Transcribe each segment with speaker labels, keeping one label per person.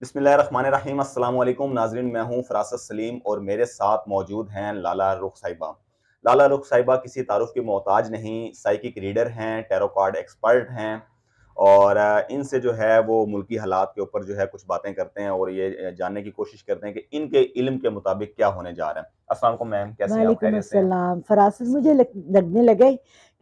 Speaker 1: बिस्मिल्लाहिर्रहमानिर्रहीम अस्सलाम वालेकुम नाज़रीन, मैं हूँ फ़रासत सलीम और मेरे साथ मौजूद हैं लाला रुख साहिबा। लाला रुख साहिबा किसी तारुफ़ की मोहताज नहीं, साइकिक रीडर हैं, टैरो कार्ड एक्सपर्ट हैं और इनसे जो है वो मुल्की हालात के ऊपर जो है कुछ बातें करते हैं और ये जानने की कोशिश करते हैं कि इनके इल्म के मुताबिक क्या होने जा रहा है। अस्सलाम वालेकुम मैम, कैसी हैं आप?
Speaker 2: वालेकुम
Speaker 1: खैरियत से हैं?
Speaker 2: अस्सलाम। फ़रासत मुझे लगने लगा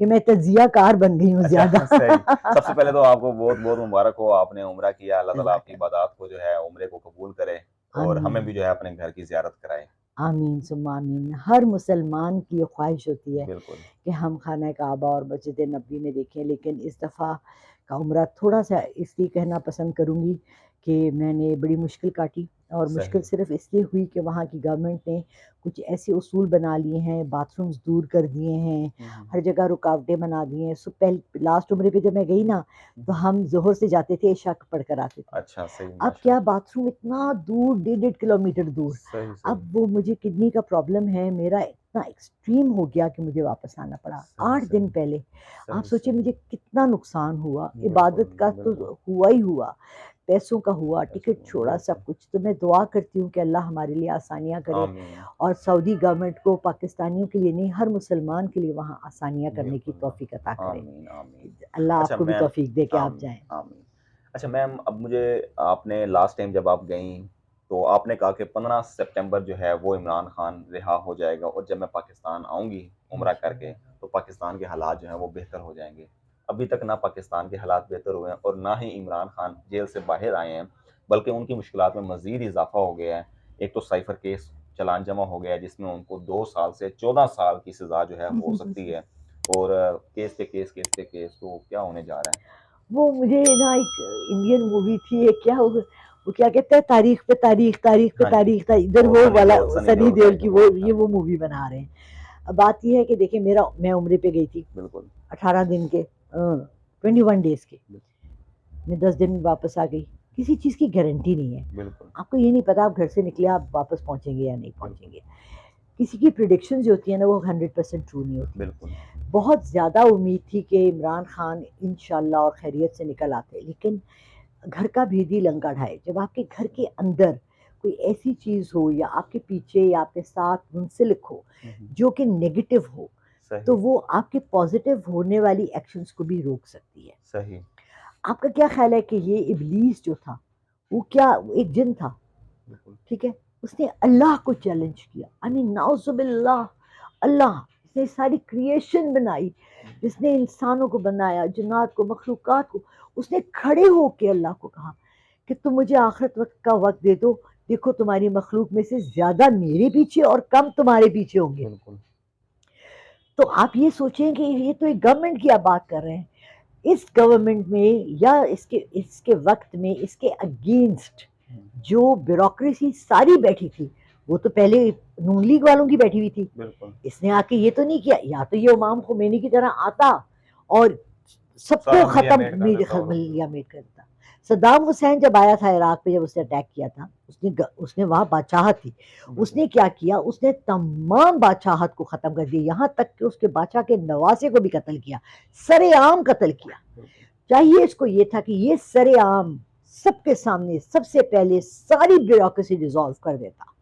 Speaker 2: कि मैं तज़ियाकार बन गई हूँ
Speaker 1: अच्छा
Speaker 2: ज़्यादा।
Speaker 1: सही। सबसे पहले तो आपको बहुत-बहुत मुबारक हो, आपने उम्रा किया, अल्लाह ताला आपकी
Speaker 2: जज़ाकल्लाह।
Speaker 1: इबादत को जो है उम्रे को कबूल करे और हमें
Speaker 2: आमीन,
Speaker 1: भी जो है अपने घर की ज़ियारत कराए।
Speaker 2: आमीन सुम्मा आमीन। हर मुसलमान की ये ख्वाहिश होती है
Speaker 1: बिल्कुल,
Speaker 2: कि हम खाना काबा और मस्जिद नबवी में देखें, लेकिन इस दफ़ा का उम्रा थोड़ा-सा इसलिए कहना पसंद करूँगी कि मैंने बड़ी मुश्किल काटी और मुश्किल
Speaker 1: सही।
Speaker 2: सिर्फ़ इसलिए हुई कि वहाँ की गवर्नमेंट ने कुछ ऐसे उसूल बना लिए हैं, बाथरूम्स दूर कर दिए हैं,
Speaker 1: हुँ, हुँ,
Speaker 2: हर जगह रुकावटें बना दी हैं। सो लास्ट उम्रे पे जब मैं गई ना,
Speaker 1: हुँ,
Speaker 2: तो
Speaker 1: हुँ।
Speaker 2: हम ज़ोहर से जाते थे, इशा पढ़ कर आते थे।
Speaker 1: अच्छा, सही
Speaker 2: अब क्या
Speaker 1: माशाअल्लाह।
Speaker 2: बाथरूम इतना दूर, डेढ़-डेढ़ किलोमीटर दूर।
Speaker 1: सही, सही,
Speaker 2: अब वो मुझे किडनी का प्रॉब्लम है, मेरा इतना एक्सट्रीम हो गया कि मुझे वापस आना पड़ा।
Speaker 1: सही,
Speaker 2: 8 दिन
Speaker 1: सही,
Speaker 2: पहले। आप
Speaker 1: सही,
Speaker 2: सोचिए
Speaker 1: सही।
Speaker 2: मुझे कितना नुकसान हुआ।
Speaker 1: बिल्कुल,
Speaker 2: इबादत का तो
Speaker 1: बिल्कुल।
Speaker 2: हुआ ही हुआ, पैसों का हुआ,
Speaker 1: ऐसा
Speaker 2: टिकट छोड़ा,
Speaker 1: बिल्कुल।
Speaker 2: सब कुछ। तो मैं दुआ करती हूँ कि अल्लाह हमारे लिए आसानियाँ करे
Speaker 1: आमीन।
Speaker 2: और सऊदी गवर्नमेंट को पाकिस्तानियों के लिए नहीं, हर मुसलमान के लिए वहाँ आसानियाँ करने की
Speaker 1: बिल्कुल।
Speaker 2: तौफ़ीक अता करे।
Speaker 1: आमीन, आमीन।
Speaker 2: अल्लाह
Speaker 1: अच्छा
Speaker 2: आपको भी
Speaker 1: मैम
Speaker 2: तौफ़ीक दे कि आप
Speaker 1: आमीन,
Speaker 2: जाएँ।
Speaker 1: आमीन। अच्छा मैम, अब मुझे आपने लास्ट टाइम जब आप गईं, तो आपने कहा कि 15 सितंबर जो है वो इमरान खान रिहा हो जाएगा और जब मैं पाकिस्तान आऊँगी उम्रा करके,
Speaker 2: इंशाअल्लाह।
Speaker 1: तो पाकिस्तान के हालात जो हैं वो बेहतर हो जाएँगे। अभी तक ना पाकिस्तान के हालात बेहतर हुए हैं और ना ही इमरान खान जेल से बाहर आए हैं, बल्कि उनकी मुश्किलात में मज़ीद इज़ाफ़ा हो गया है। एक तो साइफ़र केस चालान जमा हो गया है जिसमें उनको 2 साल से 14 साल की सज़ा जो है हो सकती है और केस पे केस, केस पे केस, तो क्या होने जा रहा है?
Speaker 2: वो मुझे ना एक इंडियन मूवी थी, एक क्या वो क्या कहते हैं, तारीख पे तारीख, तारीख पे
Speaker 1: हाँ जी,
Speaker 2: तारीख, इधर
Speaker 1: वो
Speaker 2: वो वाला
Speaker 1: सनी
Speaker 2: सनी
Speaker 1: देओल का
Speaker 2: देओल
Speaker 1: एक
Speaker 2: की वो
Speaker 1: मूवी
Speaker 2: ये
Speaker 1: था।
Speaker 2: वो मूवी बना रहे हैं। अब बात ये है कि देखिए मेरा मैं उम्रे पे गई थी,
Speaker 1: बिल्कुल,
Speaker 2: 18 दिन के 21 डेज़ के।
Speaker 1: बिल
Speaker 2: मैं 10 दिन में वापस आ गई। किसी चीज़ की गारंटी नहीं है।
Speaker 1: बिल्कुल,
Speaker 2: आपको ये नहीं पता आप घर से निकले आप वापस पहुँचेंगे या नहीं
Speaker 1: बिल्कुल,
Speaker 2: पहुँचेंगे। किसी की प्रेडिक्शंस जो होती है ना वो 100% ट्रू नहीं होती।
Speaker 1: बिल्कुल,
Speaker 2: बहुत ज़्यादा उम्मीद थी कि इमरान खान इंशाल्लाह और खैरियत से निकल आते, लेकिन घर का भेदी लंका ढाए। जब आपके घर के अंदर कोई ऐसी चीज़ हो या आपके पीछे या आपके साथ मुंसलिक हो,
Speaker 1: हुँ, हुँ,
Speaker 2: जो कि नेगेटिव हो, तो
Speaker 1: सही,
Speaker 2: वो आपके पॉज़िटिव होने वाली एक्शंस को भी रोक सकती है।
Speaker 1: सही,
Speaker 2: आपका क्या ख़्याल है कि ये इब्लीस जो था, वो क्या एक जिन था,
Speaker 1: बिल्कुल,
Speaker 2: ठीक है? उसने अल्लाह को चैलेंज किया। आई मीन नाउज़ुबिल्लाह, अल्लाह जिसने सारी क्रिएशन बनाई, जिसने इंसानों को बनाया, जिन्नात को, मखलूक़ात को, उसने खड़े होके अल्लाह को कहा कि तुम मुझे आखिरत वक़्त का वक़्त दे दो, देखो तुम्हारी मखलूक में से ज़्यादा मेरे पीछे और कम तुम्हारे पीछे होंगे।
Speaker 1: बिल्कुल,
Speaker 2: तो आप ये सोचें कि ये तो एक गवर्नमेंट की आप बात कर रहे हैं। इस गवर्नमेंट में या इसके इसके वक़्त में इसके अगेंस्ट
Speaker 1: हुँ,
Speaker 2: जो ब्यूरोक्रेसी सारी बैठी थी, वो तो पहले नून लीग वालों की बैठी हुई थी।
Speaker 1: बिल्कुल,
Speaker 2: इसने आके ये तो नहीं किया, या तो ये इमाम खुमैनी की तरह आता और सबको
Speaker 1: सारा मिलिया मेट
Speaker 2: ख़त्म
Speaker 1: कर देता और
Speaker 2: मिलिया मेट कर देता। सद्दाम हुसैन जब आया था इराक पे, जब उसने अटैक किया था, उसने वहाँ बादशाहत थी।
Speaker 1: बिल्कुल,
Speaker 2: उसने क्या किया, उसने तमाम बादशाहत को ख़त्म कर दिया, यहाँ तक कि उसके बादशाह के नवासे को भी कत्ल किया, सरेआम कत्ल किया।
Speaker 1: बिल्कुल,
Speaker 2: चाहिए इसको ये था कि ये सरेआम सबके सामने सबसे पहले सारी ब्यूरोक्रेसी डिसॉल्व कर देता,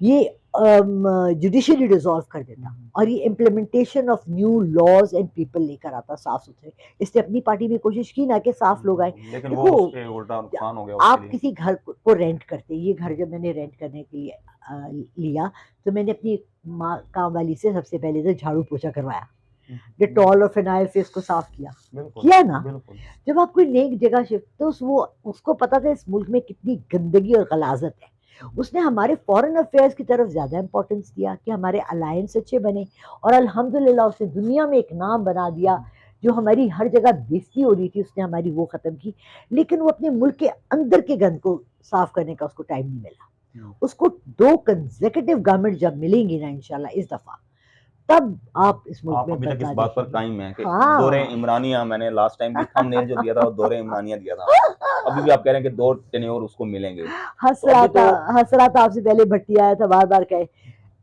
Speaker 2: ये जुडिशरी डिसॉल्व कर
Speaker 1: हुँ,
Speaker 2: देता
Speaker 1: हुँ,
Speaker 2: और ये implementation of new laws and people लेकर आता साफ सुथरे। इसने अपनी पार्टी में कोशिश की ना कि साफ लोग आए।
Speaker 1: बिल्कुल, लेकिन वो
Speaker 2: देखो,
Speaker 1: उसके उल्टा नुकसान हो गया उसके
Speaker 2: आप
Speaker 1: लिए।
Speaker 2: किसी घर को रेंट करते, ये घर जब मैंने रेंट करने के लिए लिया, तो मैंने अपनी माँ काम वाली से सबसे पहले तो झाड़ू पोछा करवाया,
Speaker 1: हुँ, हुँ,
Speaker 2: डिटॉल और फिनाइल से इसको साफ किया।
Speaker 1: बिल्कुल,
Speaker 2: किया ना?
Speaker 1: बिल्कुल,
Speaker 2: जब आप कोई नई जगह शिफ्ट, तो वो उसको पता था इस मुल्क में कितनी गंदगी और गलाजत है।
Speaker 1: हुँ,
Speaker 2: उसने हमारे फॉरेन अफेयर्स की तरफ ज़्यादा इम्पोर्टेंस दिया कि हमारे अलायंस अच्छे बने और अल्हम्दुलिल्लाह उसने दुनिया में एक नाम बना
Speaker 1: हुँ,
Speaker 2: दिया।
Speaker 1: हुँ,
Speaker 2: जो हमारी हर जगह बेइज्जती हो रही थी, उसने हमारी वो ख़त्म की। लेकिन वो अपने मुल्क के अंदर के गंद को साफ़ करने का उसको टाइम नहीं मिला।
Speaker 1: हुँ।
Speaker 2: उसको 2 कंसेक्युटिव गवर्नमेंट जब मिलेंगी ना इंशाल्लाह इस दफ़ा, तब आप इस मुल्क
Speaker 1: आप
Speaker 2: में
Speaker 1: अभी तक इस
Speaker 2: बदला
Speaker 1: बात पर
Speaker 2: देखेंगे।
Speaker 1: कायम हैं कि दौरे
Speaker 2: हाँ।
Speaker 1: इमरानिया, मैंने लास्ट टाइम भी थंबनेल जो दिया था वो दौरे इमरानिया दिया था। अभी भी आप कह रहे हैं कि 2 टेन्योर उसको मिलेंगे।
Speaker 2: हँस
Speaker 1: तो
Speaker 2: रहा
Speaker 1: अभी
Speaker 2: था
Speaker 1: तो
Speaker 2: हँस रहा था आपसे पहले भट्टी आया था, बार-बार कहे,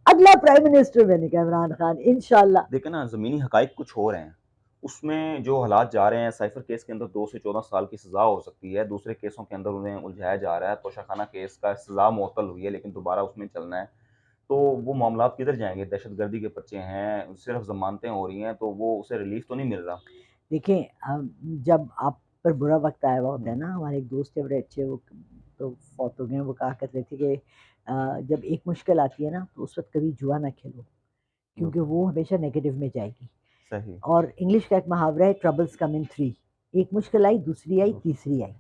Speaker 2: अगला प्राइम मिनिस्टर मैंने कहा इमरान खान इंशाल्लाह।
Speaker 1: देखिए ना, ज़मीनी हक़ाइक़ कुछ और हैं। उसमें जो हालात जा रहे हैं, साइफर केस के अंदर 2 से 14 साल की सज़ा हो सकती है, दूसरे केसों के अंदर उन्हें उलझाया जा रहा है, तोशाखाना केस का सज़ा मुअत्तल हुई है लेकिन दोबारा उसमें चलना है। तो वो मामलात किधर जाएँगे? दहशतगर्दी के पर्चे हैं, सिर्फ़ ज़मानतें हो रही हैं, तो वो उसे रिलीफ़ तो नहीं मिल रहा।
Speaker 2: देखिए जब आप पर बुरा वक़्त आया हुआ होता है
Speaker 1: हुँ,
Speaker 2: ना, हमारे एक दोस्त थे बड़े अच्छे, वो तो फ़ौत हो गए हैं, वो कहा करते थे कि जब एक मुश्किल आती है ना, तो उस वक़्त कभी जुआ ना खेलो, क्योंकि
Speaker 1: बिल्कुल,
Speaker 2: वो हमेशा नेगेटिव में जाएगी।
Speaker 1: सही।
Speaker 2: और इंग्लिश का एक मुहावरा है, ट्रबल्स कम इन 3, एक मुश्किल आई, दूसरी आई,
Speaker 1: दूस
Speaker 2: तीसरी आई।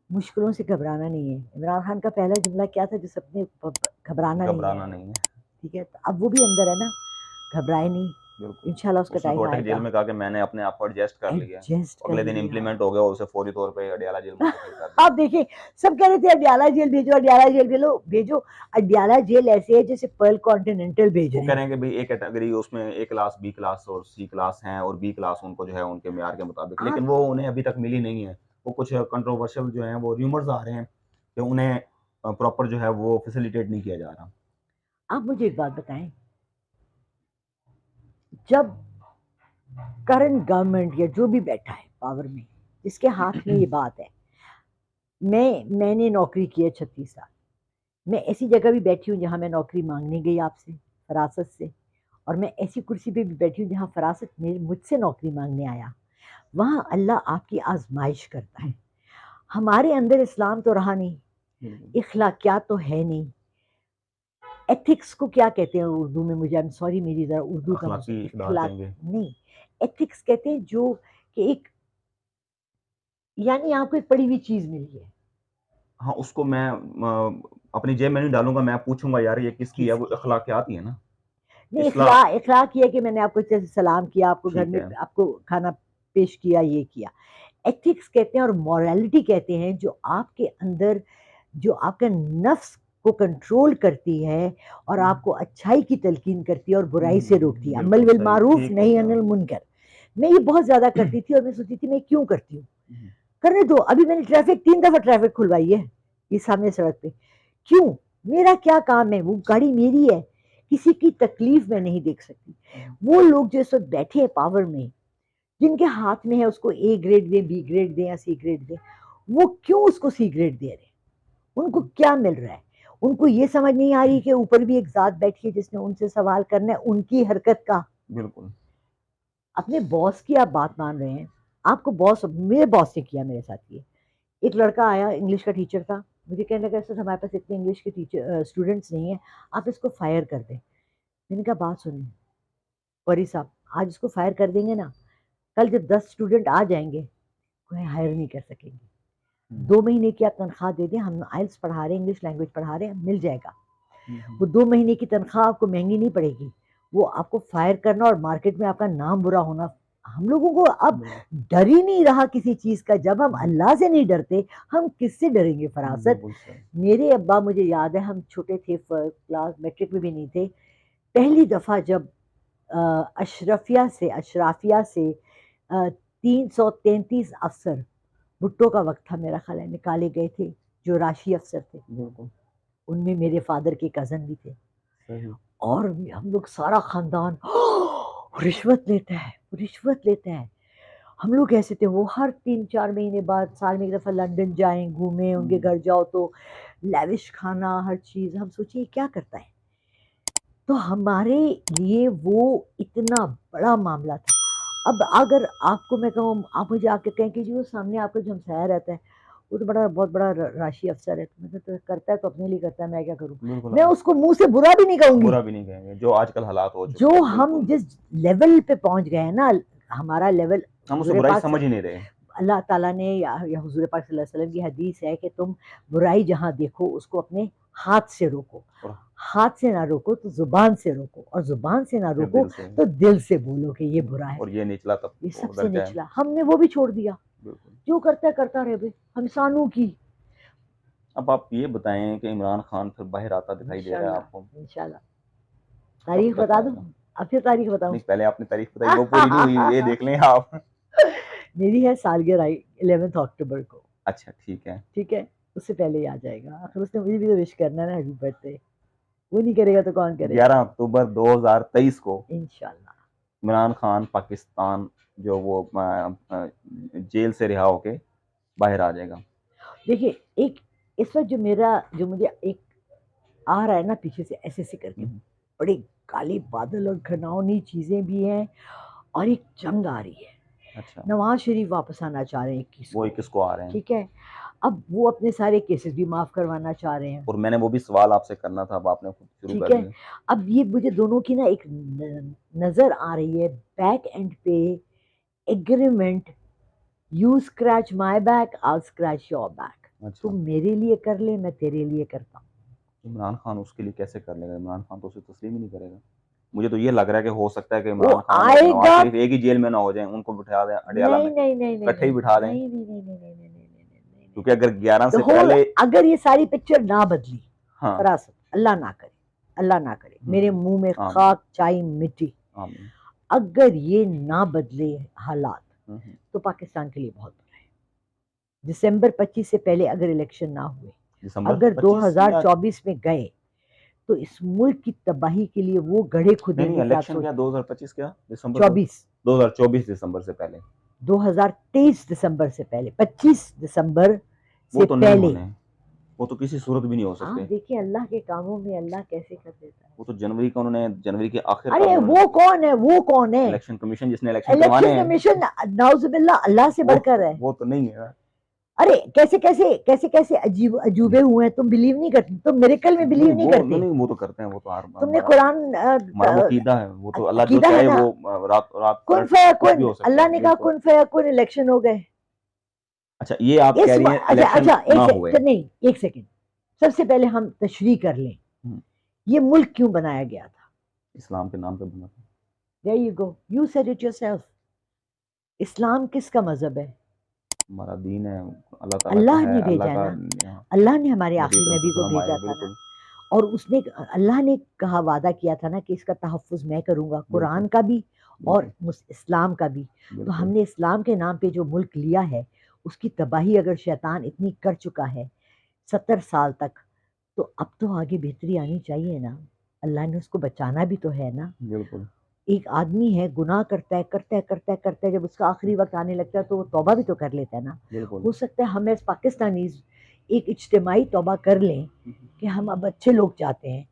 Speaker 2: मुश्किलों से घबराना नहीं है। इमरान खान का पहला जुमला क्या था, जिस अपने घबराना नहीं
Speaker 1: घबराना
Speaker 2: है,
Speaker 1: नहीं है,
Speaker 2: ठीक है? तो अब वो भी अंदर है ना, घबराए नहीं,
Speaker 1: बिल्कुल।
Speaker 2: इंशाल्लाह उसका
Speaker 1: उसने तो
Speaker 2: टाइम
Speaker 1: अटक जेल
Speaker 2: आएगा।
Speaker 1: में कहा कि मैंने अपने आप को एडजस्ट कर लिया है।
Speaker 2: एडजस्ट कर
Speaker 1: अगले दिन
Speaker 2: लिया।
Speaker 1: इम्प्लीमेंट हो गया और उसे फ़ौरी तौर पे अडयाला जेल मुंतकिल कर दिया।
Speaker 2: आप देखिए, सब कह रहे थे अडयाला जेल भेजो, अडयाला जेल भेलो भेजो। अडयाला जेल ऐसे है जैसे पर्ल कॉन्टिनेंटल भेज
Speaker 1: वो
Speaker 2: रहे
Speaker 1: कह
Speaker 2: हैं।
Speaker 1: रहे हैं कि भई ए कैटेगरी उसमें ए क्लास, बी क्लास और सी क्लास हैं और बी क्लास उनको जो है उनके मेयार के मुताबिक,
Speaker 2: आप
Speaker 1: लेकिन वो उन्हें अभी तक मिली नहीं है। वो कुछ कंट्रोवर्शियल जो हैं वो र्यूमर्स आ रहे हैं कि उन्हें प्रॉपर जो है वो फैसिलिटेट नहीं किया जा रहा।
Speaker 2: आप मुझे एक बात बताएं, जब करंट गवर्नमेंट या जो भी बैठा है पावर में, जिसके हाथ में ये बात है, मैंने नौकरी की है 36 साल, मैं ऐसी जगह भी बैठी हूँ जहाँ मैं नौकरी मांगने गई आपसे फरासत से, और मैं ऐसी कुर्सी पे भी बैठी हूँ जहाँ फरासत मेरे मुझसे नौकरी मांगने आया। वहाँ अल्लाह आपकी आजमाइश करता है। हमारे अंदर इस्लाम तो रहा नहीं,
Speaker 1: बिल्कुल।
Speaker 2: इखलाकियात तो है नहीं। एथिक्स को क्या कहते हैं उर्दू में, मुझे आई एम सॉरी, मेरी ज़रा उर्दू का मुझे
Speaker 1: अखलाकी इकदार
Speaker 2: इखलाक
Speaker 1: कहेंगे।
Speaker 2: नहीं, एथिक्स कहते हैं जो कि एक, यानी आपको एक पड़ी हुई चीज़ मिली है,
Speaker 1: हाँ, उसको मैं अपनी जेब में नहीं डालूँगा, मैं पूछूँगा यार ये किसकी है? वो
Speaker 2: किसकी है।
Speaker 1: अखलाकियात ही है ना।
Speaker 2: नहीं,
Speaker 1: इस्लाह
Speaker 2: इखलाक ये है कि मैंने आपको जैसे सलाम किया, आपको घर
Speaker 1: ठीक
Speaker 2: में
Speaker 1: है।
Speaker 2: आपको खाना पेश किया, ये किया। एथिक्स कहते हैं और मोरालिटी कहते हैं जो आपके अंदर, जो आपका नफ्स को कंट्रोल करती है और आपको अच्छाई की तलकीन करती है और बुराई से रोकती है। अमल
Speaker 1: बिल्कुल
Speaker 2: बिल
Speaker 1: सही,
Speaker 2: मारूफ
Speaker 1: ठीक
Speaker 2: नहीं
Speaker 1: होता
Speaker 2: अनिल
Speaker 1: है।
Speaker 2: मुनकर। मैं ये बहुत ज़्यादा करती थी और मैं सोचती थी मैं क्यों करती हूँ?
Speaker 1: हुँ,
Speaker 2: करने दो, अभी मैंने ट्रैफ़िक 3 दफ़ा ट्रैफ़िक खुलवाई है, ये सामने सड़क पे। क्यों? मेरा क्या काम है? वो गाड़ी मेरी है, किसी की तकलीफ़ मैं नहीं देख सकती।
Speaker 1: हुँ,
Speaker 2: वो लोग जो इस वक़्त बैठे हैं पावर में, जिनके हाथ में है उसको ए ग्रेड दें, बी ग्रेड दें या सी ग्रेड दें, वो क्यों उसको सी ग्रेड दे रहे हैं? उनको
Speaker 1: हुँ,
Speaker 2: क्या मिल रहा है? उनको ये समझ नहीं आ रही कि ऊपर भी एक ज़ात बैठी है जिसने उनसे सवाल करना है उनकी हरकत का।
Speaker 1: बिल्कुल।
Speaker 2: अपने बॉस की आप बात मान रहे हैं, आपको बॉस, मेरे बॉस ने किया मेरे साथ ये। एक लड़का आया, इंग्लिश का टीचर था, मुझे कहने लगा सर हमारे पास इतने इंग्लिश के स्टूडेंट्स नहीं हैं, आप इसको फायर कर दें। मैंने कहा बात सुनिए वरी साहब, आज इसको फायर कर देंगे ना, कल जब 10 स्टूडेंट आ जाएँगे, कोई हायर नहीं कर सकेंगे।
Speaker 1: हुँ,
Speaker 2: 2 महीने की आप तनख्वाह दे दें, हम आइल्स पढ़ा रहे हैं, इंग्लिश लैंग्वेज पढ़ा रहे हैं, मिल जाएगा।
Speaker 1: हुँ, हुँ।
Speaker 2: वो 2 महीने की तनख्वाह आपको महँगी नहीं पड़ेगी। वो आपको फायर करना और मार्केट में आपका नाम बुरा होना, हम लोगों को अब
Speaker 1: बिल्कुल,
Speaker 2: डर ही नहीं रहा किसी चीज़ का। जब हम अल्लाह से नहीं डरते, हम किससे डरेंगे फ़रासत?
Speaker 1: बिल्कुल सही।
Speaker 2: मेरे अब्बा, मुझे याद है हम छोटे थे, फर्स्ट क्लास मैट्रिक में भी नहीं थे। पहली दफ़ा जब अशराफिया से 333 अफ़सर, भुट्टो का वक़्त था मेरा ख़्याल है, निकाले गए थे, जो राशि अफ़सर थे।
Speaker 1: बिल्कुल,
Speaker 2: उनमें मेरे फ़ादर के कज़न भी थे।
Speaker 1: सही।
Speaker 2: और हम लोग सारा ख़ानदान रिश्वत लेता है, रिश्वत लेता है। हम लोग ऐसे थे, वो हर 3-4 महीने बाद साल में 1 दफ़ा लंदन जाएँ, घूमें, उनके
Speaker 1: हुँ,
Speaker 2: घर जाओ तो लैविश खाना, हर चीज़। हम सोचिए क्या करता है? तो हमारे लिए वो इतना बड़ा मामला था। अब अगर आपको मैं कहूँ, आप मुझे आके कहें कि जी वो सामने आपका जो हमसाया रहता है, वो तो बड़ा बहुत बड़ा राशि अफ़सर है। तो मैंने तो करता है तो अपने लिए करता है, मैं क्या करूँ?
Speaker 1: बिल्कुल
Speaker 2: मैं
Speaker 1: हाँ,
Speaker 2: उसको मुँह से बुरा भी नहीं कहूँगी।
Speaker 1: बुरा भी नहीं कहेंगे, जो आजकल हालात हो चुके
Speaker 2: जो
Speaker 1: हैं,
Speaker 2: हम
Speaker 1: बिल्कुल।
Speaker 2: जिस लेवल पे पहुँच गए हैं ना, हमारा लेवल,
Speaker 1: हम उसे
Speaker 2: हुज़ूर
Speaker 1: बुराई
Speaker 2: पाक स
Speaker 1: समझ ही नहीं रहे।
Speaker 2: अल्लाह ताला ने या हुज़ूर पाक सल्लल्लाहु अलैहि वसल्लम की हदीस है कि तुम बुराई जहाँ देखो उसको अपने हाथ से रोको।
Speaker 1: और
Speaker 2: हाथ से ना रोको तो ज़ुबान से रोको, और ज़ुबान से ना
Speaker 1: फिर
Speaker 2: रोको
Speaker 1: दिल से
Speaker 2: तो दिल से बोलो कि ये बुरा है।
Speaker 1: और ये निचला
Speaker 2: ये
Speaker 1: तब
Speaker 2: सबसे
Speaker 1: दर्जा है।
Speaker 2: निचला, हमने वो भी छोड़ दिया।
Speaker 1: बिल्कुल।
Speaker 2: जो करता है करता रहे भई, हम सानू की।
Speaker 1: अब आप ये बताएँ कि इमरान खान फिर बाहर आता दिखाई दे रहा है
Speaker 2: इंशाल्लाह,
Speaker 1: आपको,
Speaker 2: इंशाल्लाह।
Speaker 1: कब
Speaker 2: तारीख
Speaker 1: तक
Speaker 2: बता दूँ?
Speaker 1: आएगा?
Speaker 2: अब फिर तारीख बताऊँ?
Speaker 1: नहीं, पहले आपने तारीख बताई, वो पूरी नहीं हुई, ये देख लें आप।
Speaker 2: मेरी है सालगिरह 11 अक्टूबर को,
Speaker 1: अच्छा, ठीक है।
Speaker 2: ठीक है? उससे पहले ही आ जाएगा। आखिर उसने मुझे भी तो विश करना है ना, हैप्पी बर्थडे। वो नहीं करेगा तो कौन करेगा?
Speaker 1: 11 अक्टूबर 2023 को
Speaker 2: इंशाल्लाह।
Speaker 1: इमरान खान पाकिस्तान जो वो जेल से रिहा होके बाहर आ जाएगा?
Speaker 2: देखिए, एक इस वक्त जो मुझे एक आ रहा है ना पीछे से ऐसे ऐसे करके, बड़े काले बादल और घनावनी चीजें भी हैं, और एक जंग आ रही है।
Speaker 1: अच्छा,
Speaker 2: नवाज शरीफ वापस आना चाह रहे हैं 21
Speaker 1: वो
Speaker 2: को,
Speaker 1: 21 को आ रहे हैं।
Speaker 2: ठीक है। अब वो अपने सारे केसेस भी माफ करवाना चाह रहे हैं,
Speaker 1: और मैंने वो भी सवाल आपसे करना था, अब आपने खुद शुरू
Speaker 2: ठीक
Speaker 1: कर
Speaker 2: है।
Speaker 1: दिया।
Speaker 2: अब ये मुझे दोनों की ना एक नजर आ रही है, बैक एंड पे agreement, you scratch my back, I scratch your back.
Speaker 1: अच्छा,
Speaker 2: तुम मेरे लिए कर ले, मैं तेरे लिए करता हूँ।
Speaker 1: इमरान खान उसके लिए कैसे कर लेगा? इमरान खान तो उसे तस्लीम ही नहीं करेगा। मुझे तो ये लग रहा है कि हो सकता है कि
Speaker 2: वो
Speaker 1: इमरान खान और नवाज
Speaker 2: आएगा।
Speaker 1: शरीफ एक ही जेल में ना हो जाएं, उनको बिठा दें अडयाला
Speaker 2: नहीं
Speaker 1: में,
Speaker 2: नहीं नहीं नहीं
Speaker 1: इकट्ठे ही
Speaker 2: नहीं
Speaker 1: बिठा दें।
Speaker 2: नहीं नहीं नहीं नहीं नहीं नहीं नहीं नहीं नहीं
Speaker 1: क्योंकि अगर 11
Speaker 2: द
Speaker 1: से
Speaker 2: होल,
Speaker 1: पहले,
Speaker 2: अगर ये सारी पिक्चर ना बदली,
Speaker 1: हाँ,
Speaker 2: फरासत, अल्लाह ना करे, अल्लाह ना करे, मेरे मुंह में
Speaker 1: आमीन
Speaker 2: खाक चाई मिट्टी,
Speaker 1: आमीन,
Speaker 2: अगर ये ना बदले हालात,
Speaker 1: हम्म,
Speaker 2: तो पाकिस्तान के लिए बहुत बुरा है। दिसंबर 25 से पहले अगर इलेक्शन ना हुए,
Speaker 1: दिसंबर
Speaker 2: अगर
Speaker 1: 25 या
Speaker 2: 2024 में गए, तो इस मुल्क की तबाही के लिए वो गड़े
Speaker 1: नहीं नहीं,
Speaker 2: खुदेंगे क्या
Speaker 1: इलेक्शन
Speaker 2: सोच।
Speaker 1: क्या 2025 क्या दिसंबर
Speaker 2: 24,
Speaker 1: 2024 दिसंबर से पहले?
Speaker 2: 2023 दिसंबर से पहले, 25 दिसंबर
Speaker 1: वो
Speaker 2: से
Speaker 1: तो नहीं
Speaker 2: पहले।
Speaker 1: होने, वो तो किसी सूरत भी नहीं हो
Speaker 2: आप
Speaker 1: सकते।
Speaker 2: देखिए अल्लाह के कामों में अल्लाह कैसे कर देता है।
Speaker 1: वो तो जनवरी का उन्होंने, जनवरी के आखिर का
Speaker 2: अरे
Speaker 1: भी उन्होंने,
Speaker 2: वो कौन है, वो कौन है?
Speaker 1: इलेक्शन कमीशन जिसने इलेक्शन करवाने
Speaker 2: इलेक्शन
Speaker 1: हैं,
Speaker 2: कमीशन नाउजुबिल्लाह अल्लाह से बढ़कर है।
Speaker 1: वो तो नहीं है।
Speaker 2: अरे कैसे कैसे कैसे कैसे अजीब अजूबे हुए हैं, तुम बिलीव नहीं करते, तुम मिरेकल में
Speaker 1: नहीं
Speaker 2: बिलीव नहीं
Speaker 1: वो
Speaker 2: करते।
Speaker 1: नहीं, वो तो करते हैं, वो तो
Speaker 2: तुमने
Speaker 1: हमारा
Speaker 2: कुरान
Speaker 1: हमारा वो कीदा है, वो तो अल्लाह जो
Speaker 2: अकीदा है
Speaker 1: चाहे
Speaker 2: ना,
Speaker 1: वो रात रात
Speaker 2: कुन
Speaker 1: पलट कुछ भी
Speaker 2: फयकुन,
Speaker 1: हो सकता
Speaker 2: अल्लाह
Speaker 1: है,
Speaker 2: ने कहा
Speaker 1: बिल्कुल।
Speaker 2: कुन फयकुन, इलेक्शन हो गए।
Speaker 1: अच्छा, ये आप कह रही हैं
Speaker 2: अच्छा
Speaker 1: इलेक्शन
Speaker 2: अच्छा,
Speaker 1: ना हुए?
Speaker 2: नहीं एक सेकंड, सबसे पहले हम तशरीह कर लें,
Speaker 1: हम्म,
Speaker 2: ये मुल्क क्यों बनाया गया था।
Speaker 1: इस्लाम के नाम पे बना था।
Speaker 2: There you go, you said it yourself. Islam किसका मजहब है?
Speaker 1: हमारा दीन है, अल्लाह ताला का
Speaker 2: अल्लाह
Speaker 1: है,
Speaker 2: ने
Speaker 1: अल्लाह
Speaker 2: भेजा है
Speaker 1: का,
Speaker 2: ना,
Speaker 1: यहाँ
Speaker 2: अल्लाह ने हमारे
Speaker 1: नबी
Speaker 2: आखिरी
Speaker 1: अकरम
Speaker 2: नबी को
Speaker 1: सल्लल्लाहु अलैहि
Speaker 2: भेजा
Speaker 1: वसल्लम आए,
Speaker 2: था ना।
Speaker 1: बिल्कुल
Speaker 2: और उसने, अल्लाह ने कहा, वादा किया था ना कि इसका तहफ़्फ़ुज़ मैं करूंगा,
Speaker 1: बिल्कुल
Speaker 2: कुरान का भी और
Speaker 1: बिल्कुल
Speaker 2: इस्लाम का भी। तो
Speaker 1: बिल्कुल।
Speaker 2: हमने इस्लाम के नाम पे जो मुल्क लिया है, उसकी तबाही अगर शैतान इतनी कर चुका है 70 साल तक, तो अब तो आगे बेहतरी आनी चाहिए ना। अल्लाह ने उसको बचाना भी तो है ना।
Speaker 1: बिल्कुल
Speaker 2: एक आदमी है, गुनाह करता है करता है करता है करता है, जब उसका आखिरी वक्त आने लगता है तो वो तौबा भी तो कर लेता है ना।
Speaker 1: बिल्कुल।
Speaker 2: हो सकता है हम एज पाकिस्तानीज एक इज्तिमाई तौबा कर लें कि हम अब अच्छे लोग चाहते हैं,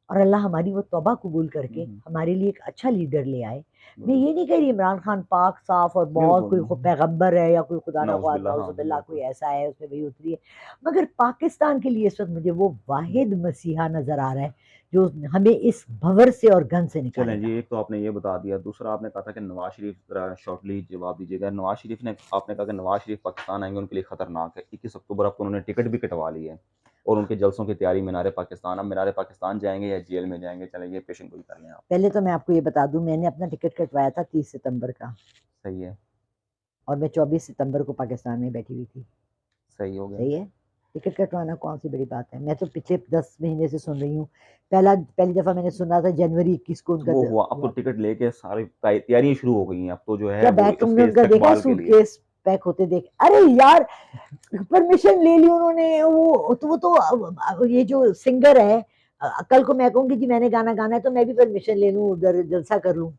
Speaker 2: और अल्लाह हमारी वो तौबा कबूल करके हमारे लिए एक अच्छा लीडर ले आए। मैं ये नहीं कह रही इमरान खान पाक साफ और बहुत कोई
Speaker 1: बिल्कुल,
Speaker 2: पैगंबर है, या कोई खुदा ना
Speaker 1: नाउज़ुबिल्लाह, हाँ
Speaker 2: खास्ता कोई
Speaker 1: बिल्कुल।
Speaker 2: ऐसा है उसमें वही उतरी है, मगर पाकिस्तान के लिए इस वक्त मुझे वो वाहिद मसीहा नजर आ रहा है जो हमें इस भंवर से और गन से
Speaker 1: चलें जी,
Speaker 2: निकालेगा।
Speaker 1: एक तो आपने ये बता दिया, दूसरा आपने कहा था कि नवाज शरीफ, ज़रा शॉर्टली जवाब दीजिएगा। नवाज शरीफ ने, आपने कहा कि नवाज शरीफ पाकिस्तान आएंगे, उनके लिए खतरनाक है। 21 अक्टूबर आपको उन्होंने टिकट भी कटवा ली है, और उनके जलसों की तैयारी मीनार पाकिस्तान। अब मीनार पाकिस्तान जाएंगे या जेल में जाएंगे? चलें ये पेशन गोई कर लें आप।
Speaker 2: पहले तो मैं आपको ये बता दूं, मैंने अपना टिकट कटवाया था 30 सितंबर का,
Speaker 1: सही है,
Speaker 2: और मैं 24 सितंबर को पाकिस्तान में बैठी हुई थी।
Speaker 1: सही हो गया।
Speaker 2: सही है, टिकट कटवाना कौन सी बड़ी बात है। मैं तो पिछले 10 महीने से सुन रही हूँ, पहली दफा मैंने सुना था जनवरी 21 को उनका
Speaker 1: वो हुआ, अब तो
Speaker 2: हुआ।
Speaker 1: टिकट लेके सारी तैयारियां शुरू हो गई हैं, अब तो जो है
Speaker 2: क्या
Speaker 1: वो
Speaker 2: बैग तुमने
Speaker 1: उसके
Speaker 2: उनका देखा,
Speaker 1: इस्तकबाल के लिए।
Speaker 2: सूटकेस पैक होते देख, अरे यार परमिशन ले ली उन्होंने। वो तो ये जो सिंगर है, कल को मैं कहूंगी जी मैंने गाना गाना है, तो मैं भी परमिशन ले लूं, उधर जलसा कर लूं।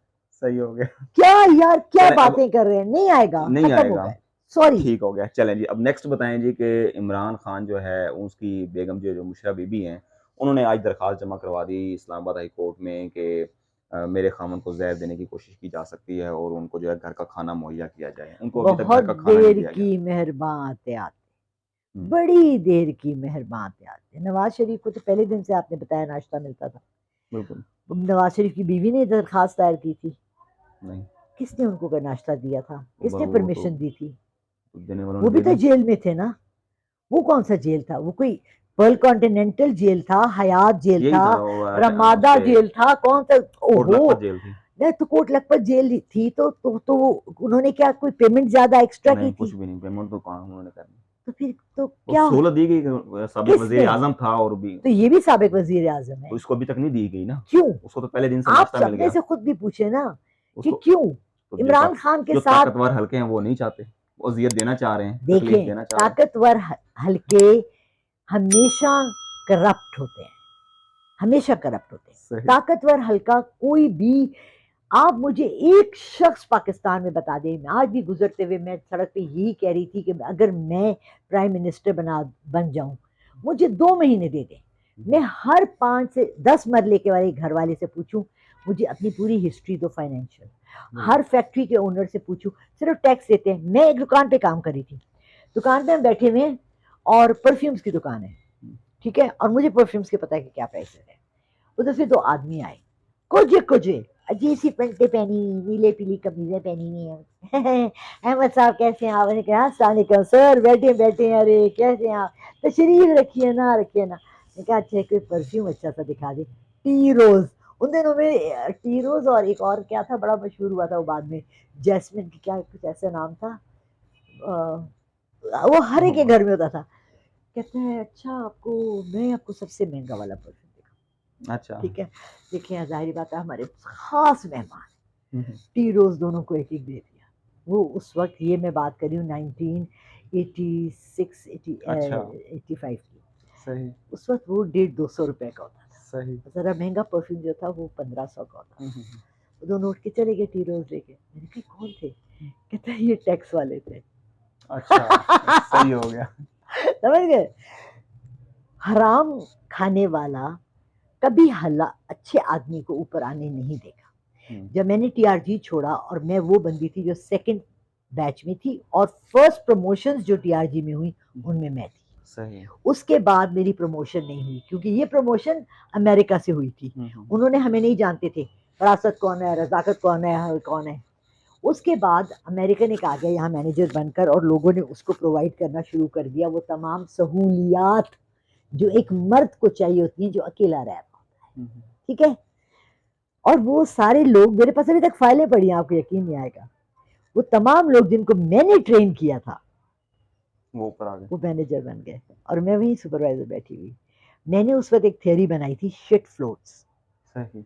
Speaker 1: सही हो गया।
Speaker 2: क्या यार, क्या
Speaker 1: चलें अब,
Speaker 2: बातें कर रहे हैं, नहीं आएगा,
Speaker 1: नहीं
Speaker 2: खत्म हो
Speaker 1: आएगा,
Speaker 2: गए, सॉरी।
Speaker 1: ठीक हो गया। चलें जी, अब नेक्स्ट बताएं जी कि इमरान खान जो है, उसकी बेगम जो मुशर्रफ बीबी हैं, उन्होंने आज दरख्वास्त जमा करवा दी इस्लामाबाद हाई कोर्ट में कि मेरे खामन को जहर देने की कोशिश की जा सकती है, और उनको जो है घर का खाना मुहैया किया जाए। उनको अभी तक घर
Speaker 2: बहुत
Speaker 1: का खाना नहीं
Speaker 2: देर
Speaker 1: दिया गया।
Speaker 2: की मेहरबान आते,
Speaker 1: हम्म,
Speaker 2: बड़ी देर की मेहरबान आते। नवाज शरीफ को तो पहले दिन से आपने बताया नाश्ता मिलता था।
Speaker 1: बिल्कुल
Speaker 2: नवाज शरीफ की बीवी ने दरखास्त दायर की थी,
Speaker 1: नहीं,
Speaker 2: किसने उनको का नाश्ता दिया था, किसने
Speaker 1: वो तो
Speaker 2: परमिशन दी थी?
Speaker 1: देने वालों
Speaker 2: वो
Speaker 1: ने
Speaker 2: भी
Speaker 1: दे
Speaker 2: तो
Speaker 1: दी।
Speaker 2: जेल में थे ना। वो कौन सा जेल था, वो कोई पर्ल कॉन्टिनेंटल जेल था, हयात जेल
Speaker 1: यही
Speaker 2: था,
Speaker 1: था वो,
Speaker 2: रमादा
Speaker 1: उसके
Speaker 2: जेल था, कौन सा?
Speaker 1: कोट
Speaker 2: ओहो,
Speaker 1: लखपत जेल थी।
Speaker 2: नहीं तो कोट लखपत जेल थी, तो उन्होंने क्या कोई पेमेंट ज्यादा एक्स्ट्रा की
Speaker 1: नहीं,
Speaker 2: थी?
Speaker 1: कुछ भी नहीं, पेमेंट तो कहाँ उन्होंने करनी।
Speaker 2: तो फिर तो
Speaker 1: और
Speaker 2: क्या,
Speaker 1: सहूलत दी गई, साबिक वजीर
Speaker 2: किसने?
Speaker 1: आजम था, और भी
Speaker 2: तो ये भी साबिक वजीर आजम
Speaker 1: तो
Speaker 2: है।
Speaker 1: इसको अभी तक नहीं दी गई ना।
Speaker 2: क्यों?
Speaker 1: उसको तो पहले दिन से
Speaker 2: आप
Speaker 1: नाश्ता मिल
Speaker 2: अपने
Speaker 1: गया।
Speaker 2: से खुद भी पूछे ना कि
Speaker 1: उसको
Speaker 2: क्यों
Speaker 1: तो
Speaker 2: इमरान खान के
Speaker 1: जो
Speaker 2: साथ।
Speaker 1: ताकतवर हल्के हैं वो नहीं चाहते, वो अजियत देना चाह रहे हैं, तकलीफ
Speaker 2: देखें,
Speaker 1: देना चाह रहे हैं।
Speaker 2: ताकतवर हल्के हमेशा करप्ट होते हैं, हमेशा करप्ट होते हैं।
Speaker 1: सही।
Speaker 2: ताकतवर हल्का कोई भी आप मुझे एक शख्स पाकिस्तान में बता दें, आज भी गुजरते हुए मैं सड़क पे यही कह रही थी कि अगर मैं प्राइम मिनिस्टर बन जाऊं, मुझे 2 महीने दे दें, मैं हर 5 से 10 मरले के वाले घर वाले से पूछूं, मुझे अपनी पूरी हिस्ट्री दो फाइनेंशियल, हर फैक्ट्री के ओनर से पूछूं, सिर्फ टैक्स देते हैं। मैं एक दुकान पे काम कर रही थी, दुकान पे हम बैठे हुए हैं और परफ्यूम्स की दुकान है, ठीक है, और मुझे परफ्यूम्स के पता है कि क्या प्राइस है। उधर से 2 आदमी आए, कुछ अजीब सी पेंटे पहनी, नीले पीली कमीजें पहनी हुई हैं। अहमद साहब कैसे हैं आप? कहा अस्सलाम वालेकुम सर, बैठे बैठे, अरे कैसे हैं आप, तशरीफ रखिए ना, रखिए ना। मैंने कहा अच्छा कोई परफ्यूम अच्छा सा दिखा दे। टी रोज, उन दिनों में टी रोज और एक और क्या था बड़ा मशहूर हुआ था वो बाद में, जैस्मिन की क्या कुछ ऐसा नाम था, वो हर एक के घर में होता था। कहते हैं अच्छा आपको, मैं आपको सबसे महंगा वाला परफ्यूम दिखाऊं।
Speaker 1: अच्छा।
Speaker 2: ठीक है, देखिए जाहिर बात है हमारे खास मेहमान, टी रोज दोनों को एक एक दे दिया। वो उस वक्त, ये मैं बात कर रही हूँ 1986
Speaker 1: अच्छा।
Speaker 2: 85 की,
Speaker 1: सही।
Speaker 2: उस वक्त वो 150-200 रुपए का होता था।
Speaker 1: सही।
Speaker 2: ज़रा महंगा परफ्यूम जो था वो 1500 का होता था। वो दोनों उठ के चले गए टी रोज लेके। मैंने कहा कौन थे? कहते हैं ये टैक्स वाले थे।
Speaker 1: अच्छा। सही हो गया।
Speaker 2: समझ गए? हराम खाने वाला कभी हल्ला अच्छे आदमी को ऊपर आने नहीं देगा। जब मैंने टीआरजी छोड़ा और मैं वो बंदी थी जो सेकंड बैच में थी, और फर्स्ट प्रमोशंस जो टीआरजी में हुई उनमें मैं थी।
Speaker 1: सही।
Speaker 2: उसके बाद मेरी प्रमोशन नहीं हुई क्योंकि ये प्रमोशन अमेरिका से हुई थी। उन्होंने हमें नहीं जानते थे फरासत कौन है, रजाकत कौन है। उसके बाद अमेरिकन एक आ गया यहाँ मैनेजर बनकर, और लोगों ने उसको प्रोवाइड करना शुरू कर दिया वो तमाम सहूलियात जो एक मर्द को चाहिए होती हैं जो अकेला रह रहा होता है। ठीक है, और वो सारे लोग, मेरे पास अभी तक फाइलें पड़ी हैं, आपको यकीन नहीं आएगा, वो तमाम लोग जिनको मैंने ट्रेन किया था
Speaker 1: वो ऊपर आ गए,
Speaker 2: वो मैनेजर बन गए, और मैं वहीं सुपरवाइजर बैठी हुई। मैंने उस वक्त एक थ्योरी बनाई थी, शिट फ्लोट्स।
Speaker 1: सही।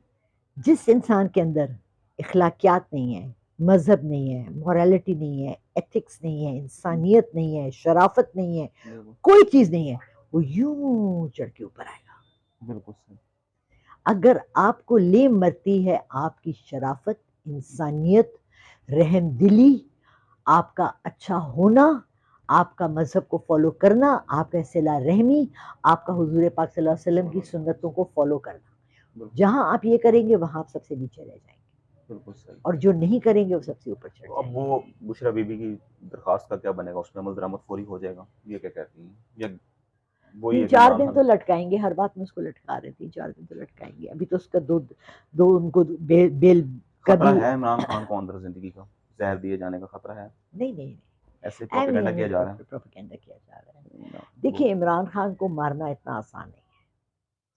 Speaker 2: जिस इंसान के अंदर इखलाकियात नहीं है, मजहब नहीं है, मॉरलिटी नहीं है, एथिक्स नहीं है, इंसानियत नहीं है, शराफत नहीं है, कोई चीज नहीं है, वो यूं चढ़ के ऊपर आएगा।
Speaker 1: बिल्कुल सही।
Speaker 2: अगर आपको ले मरती है आपकी शराफत, इंसानियत, रहमदिली, आपका अच्छा होना, आपका मजहब को फॉलो करना, आपका सिला रहमी, आपका हुजूर पाक सल्लल्लाहु अलैहि वसल्लम की सुन्नतों को फॉलो करना, जहां आप ये करेंगे वहां आप सबसे नीचे रह जाएंगे।
Speaker 1: बिल्कुल सही।
Speaker 2: और जो नहीं करेंगे वो सबसे ऊपर चढ़
Speaker 1: अब
Speaker 2: जाएंगे।
Speaker 1: वो बुशरा बीबी की दरखास्त का क्या बनेगा, उसमें अमल दरामद फौरी हो जाएगा, ये क्या कहती हैं, या वही
Speaker 2: तीन
Speaker 1: है कि
Speaker 2: चार
Speaker 1: इमरान
Speaker 2: दिन
Speaker 1: खान?
Speaker 2: तो लटकाएंगे, हर बात में उसको लटका रहे, 3-4 दिन तो लटकाएंगे। अभी तो उसका दो उनको बेल
Speaker 1: खतरा
Speaker 2: कभी
Speaker 1: है इमरान खान को अंदर जिंदगी का, जहर दिए जाने का खतरा है?
Speaker 2: नहीं नहीं नहीं,
Speaker 1: ऐसे
Speaker 2: एम
Speaker 1: प्रोपेगेंडा
Speaker 2: में
Speaker 1: किया जा रहा है।
Speaker 2: प्रोपेगेंडा किया जा रहा है।
Speaker 1: ना,
Speaker 2: देखिए
Speaker 1: वो
Speaker 2: इमरान खान को मारना इतना आसान नहीं है,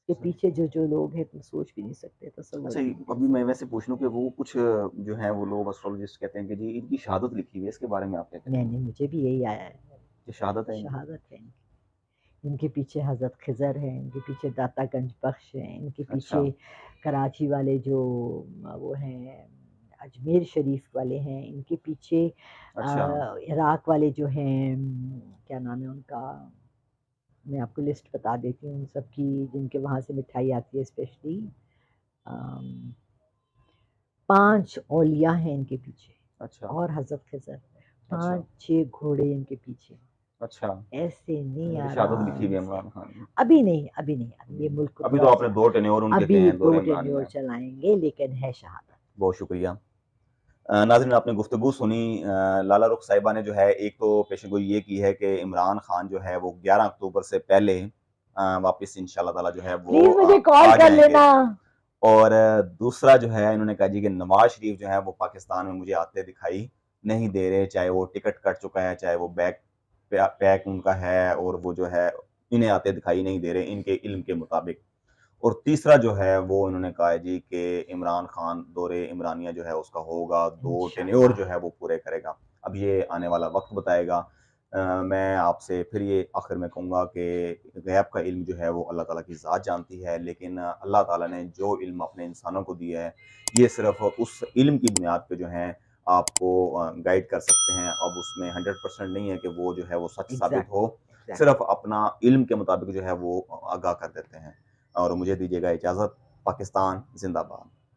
Speaker 2: इसके
Speaker 1: सही।
Speaker 2: पीछे जो जो लोग हैं तुम सोच भी नहीं सकते, तसव्वुर
Speaker 1: अच्छा,
Speaker 2: भी नहीं कर
Speaker 1: अभी
Speaker 2: सकते।
Speaker 1: मैं वैसे पूछ लूं कि वो कुछ जो है वो लोग एस्ट्रोलॉजिस्ट कहते हैं कि जी इनकी शहादत लिखी हुई है, इसके बारे में आप क्या
Speaker 2: मैंने,
Speaker 1: कहेंगे?
Speaker 2: मुझे भी यही आया है,
Speaker 1: ये शहादत है इनकी?
Speaker 2: शहादत है इनकी। इनके पीछे हजरत खिजर है, इनके पीछे दाता गंज बख्श है, इनके
Speaker 1: अच्छा।
Speaker 2: पीछे कराची वाले जो वो हैं, अजमेर शरीफ वाले हैं, इनके पीछे
Speaker 1: अच्छा।
Speaker 2: इराक वाले जो हैं, क्या नाम है उनका, मैं आपको लिस्ट बता देती हूँ उन सब की, जिनके वहाँ से मिठाई आती है स्पेशली। 5 औलिया हैं इनके पीछे,
Speaker 1: अच्छा।
Speaker 2: और हजरत खिजर,
Speaker 1: अच्छा।
Speaker 2: 5-6 घोड़े इनके पीछे।
Speaker 1: अच्छा।
Speaker 2: ऐसे नहीं
Speaker 1: मेरी शहादत लिखी
Speaker 2: आराम
Speaker 1: हुई है
Speaker 2: से,
Speaker 1: इमरान खान ने।
Speaker 2: अभी नहीं, अभी नहीं, अभी ये मुल्क को
Speaker 1: अभी तो
Speaker 2: थोड़ा
Speaker 1: आपने
Speaker 2: सा,
Speaker 1: 2 टेन्योर उनके कहे
Speaker 2: अभी
Speaker 1: हैं,
Speaker 2: दो
Speaker 1: दौरे
Speaker 2: टेन्योर
Speaker 1: इमरानिया।
Speaker 2: चलाएंगे, लेकिन है शहादत।
Speaker 1: बहुत शुक्रिया। नाज़रीन, आपने गुफ्तगू सुनी। लाला रुख साहिबा ने जो है एक तो पेशेगोई ये की है कि इमरान खान जो है वो 11 अक्टूबर से पहले वापस इंशाल्लाह ताला जो है वो
Speaker 2: प्लीज मुझे कॉल
Speaker 1: आ
Speaker 2: कर
Speaker 1: जाएंगे।
Speaker 2: लेना।
Speaker 1: और दूसरा जो है इन्होंने कहा जी कि नवाज शरीफ जो है वो पाकिस्तान में मुझे आते दिखाई नहीं दे रहे, चाहे वो टिकट कट चुका है, चाहे वो बैग पैक उनका है, और वो जो है इन्हें आते दिखाई नहीं दे रहे इनके इल्म के मुताबिक। और तीसरा जो है वो इन्होंने कहा है जी कि इमरान खान दौरे इमरानिया जो है उसका होगा, 2 टेन्योर जो
Speaker 2: इंशाल्लाह।
Speaker 1: है वो पूरे करेगा। अब ये आने वाला वक्त बताएगा। मैं आपसे फिर ये आखिर में कहूँगा कि गैब का इल्म जो है वो अल्लाह ताला की ज़ात जानती है, लेकिन अल्लाह ताला ने जो इल्म अपने इंसानों को दिया है, ये सिर्फ उस इल्म की बुनियाद पे जो है आपको गाइड कर सकते हैं। अब उसमें 100% नहीं है कि वो जो है वो सच साबित हो,
Speaker 2: एग्जैक्टली एग्जैक्टली।
Speaker 1: सिर्फ अपना इल्म के मुताबिक जो है वो आगाह कर देते हैं। और मुझे दीजिएगा इजाज़त। पाकिस्तान ज़िंदाबाद।